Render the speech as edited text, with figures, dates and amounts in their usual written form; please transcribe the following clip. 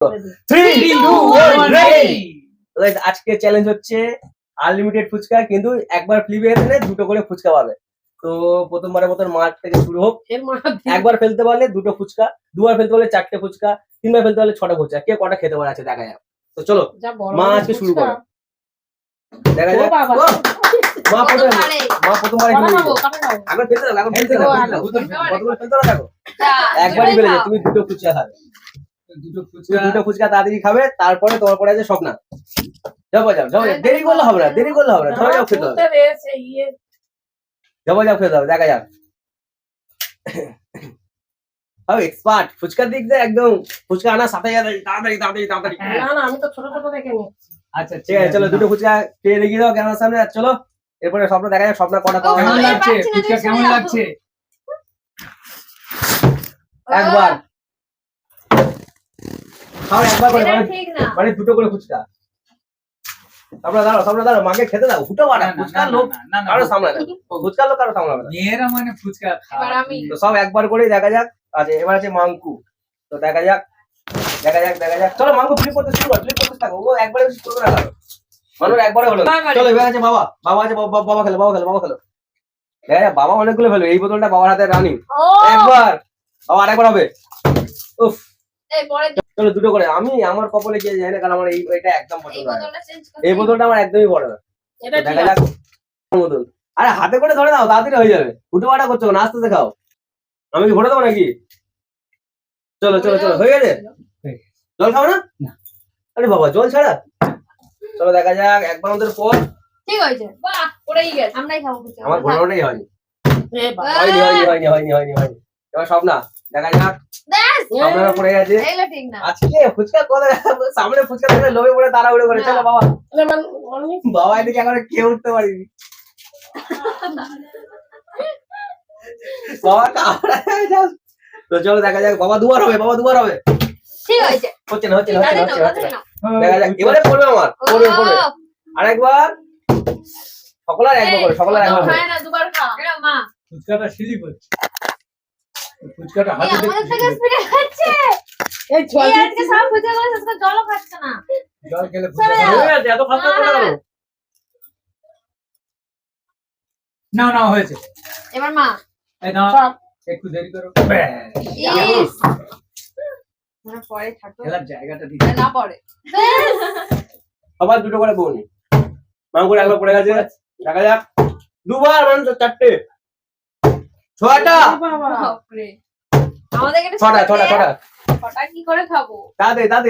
3, 2, 1, ready! আজকে challenge হচ্ছে unlimited fuchka, কিন্তু একবার ফ্লিপে গেলে দুটো করে ফুচকা পাবে। তো প্রথমবারের মতন মাঠ থেকে শুরু হোক। একবার ফেলতে পারলে দুটো ফুচকা, দুবার ফেলতে পারলে 4টে ফুচকা, তিনবার ফেলতে পারলে 6টা ফুচকা। কে কটা খেতে পারে আছে দেখা যাক। তো চলো মা আজকে শুরু করো, দেখা যাক। মা প্রথমবারে একবার ফেলতে দাও, একবার ফেলতে দাও, কতগুলো ফেলতে দাও দেখো। একবারই ফেলে যাও, তুমি দুটো ফুচকা খাবে, দুটো ফুচকা তাড়াতাড়ি খাবে। তারপরে তোমার পরে আছে স্বপ্না। যাও যাও যাও, দেরি করলে হবে না, দেরি করলে হবে না, যাও যাও খেতে হবে, যাও যাও খেতে হবে, দেখা যাক। হবে এক্সপার্ট ফুচকার দিক দিয়ে, একদম ফুচকা আনা সাথে তাড়াতাড়ি তাড়াতাড়ি তাড়াতাড়ি। না না, আমি তো ছোট ছোট দেখে নিচ্ছি। আচ্ছা ঠিক আছে, চলো দুটো ফুচকা খেয়ে দেখিয়ে দাও ক্যামেরার সামনে। আর চলো এরপরে স্বপ্ন দেখা যাক, স্বপ্ন কটা খাওয়া কেমন লাগছে ফুচকা, কেমন লাগছে? একবার খাও, একবার করে মানে দুটো করে ফুচকা। সামনে দাঁড়াও, সামনে দাঁড়াও, মাকে খেতে দাও। ফুটো বাড়া ফুচকার লোক কারো সামলায় না, ফুচকার লোক কারো সামলাবে না। মেয়েরা মানে ফুচকা খায়। তো সব একবার করেই দেখা যাক। আচ্ছা এবার আছে মাংকু, তো দেখা যাক দেখা যাক দেখা যাক। চলো মাংকু ফ্লিপ করতে শুরু কর, ফ্লিপ করতে থাকো। ও একবারে বেশি করবে না, মানুষ একবারে হলো। চলো এবার আছে বাবা, বাবা আছে, বাবা খেলো, বাবা খেলো, বাবা খেলো। দেখা যাক, বাবা অনেকগুলো ফেলবে। এই বোতলটা বাবার হাতে রানিং। একবার বাবা, আরেকবার হবে। উফ, চলো দুটো করে। আমি আমার কপালে গিয়ে যাই না, কারণ আমার এইটা একদম পছন্দ হয় না। এই বোতলটা আমার একদমই পড়ে না। দেখা যাক বোতল। আরে হাতে করে ধরে দাও, তাড়াতাড়ি হয়ে যাবে। উঠে পাটা করছো না, আস্তে আস্তে খাও। আমি কি ভরে দেবো নাকি? চলো চলো চলো, হয়ে গেছে। জল খাও না? আরে বাবা, জল ছাড়া। চলো দেখা যাক, এক বাউন্ডের পর ঠিক হয়েছে। বাহ, ওটাই গেছে। আমরাই খাবো ফুচকা। আমার ঘোরানোটাই হয়নি, হয়নি হয়নি হয়নি হয়নি হয়নি হয়নি। এবার স্বপ্না দেখা যাক, আপনারা পড়ে গেছে। এইগুলো ঠিক না। আজকে ফুচকা কথা সামনে ফুচকা দেখলে লোভে পড়ে তাড়াহুড়ো করে। চলো বাবা, বাবা এদিকে এখন খেয়ে উঠতে পারিনি। বাবা তো চলো দেখা যাক, বাবা দুবার হবে, বাবা দুবার হবে। ঠিক হয়েছে। হচ্ছে না হচ্ছে না হচ্ছে না হচ্ছে না। দেখা যাক এবারে পড়বে আমার, পড়বে পড়বে। আরেকবার সকলার একবার করে, সকলার একবার করে। খায় না, দুবার খা। এরা মা ফুচকাটা স্লিপ হচ্ছে, ফুচকাটা হাতে আমাদের থেকে স্পিডে খাচ্ছে। এই এই আজকে সব ফুচকা করে শেষ করে জলও খাচ্ছে না। জল খেলে চলে ফুচকা যাও। হয়ে গেছে, এত ফাস্ট করে গেল। না না হয়েছে। এবার মা এই নাও, সব। একটু দেরি করো। ইস না পরে থাকো খেলার জায়গাটা দিতে না পরে আবার দুটো করে বউনি। মাঙ্গুর একবার পড়ে গেছে, দেখা যাক। দুবার মানে 4টে, 6টা। বাপরে আমাদের এটা ছটা ছটা ছটা। ছটা কি করে খাবো? তাড়াতাড়ি তাড়াতাড়ি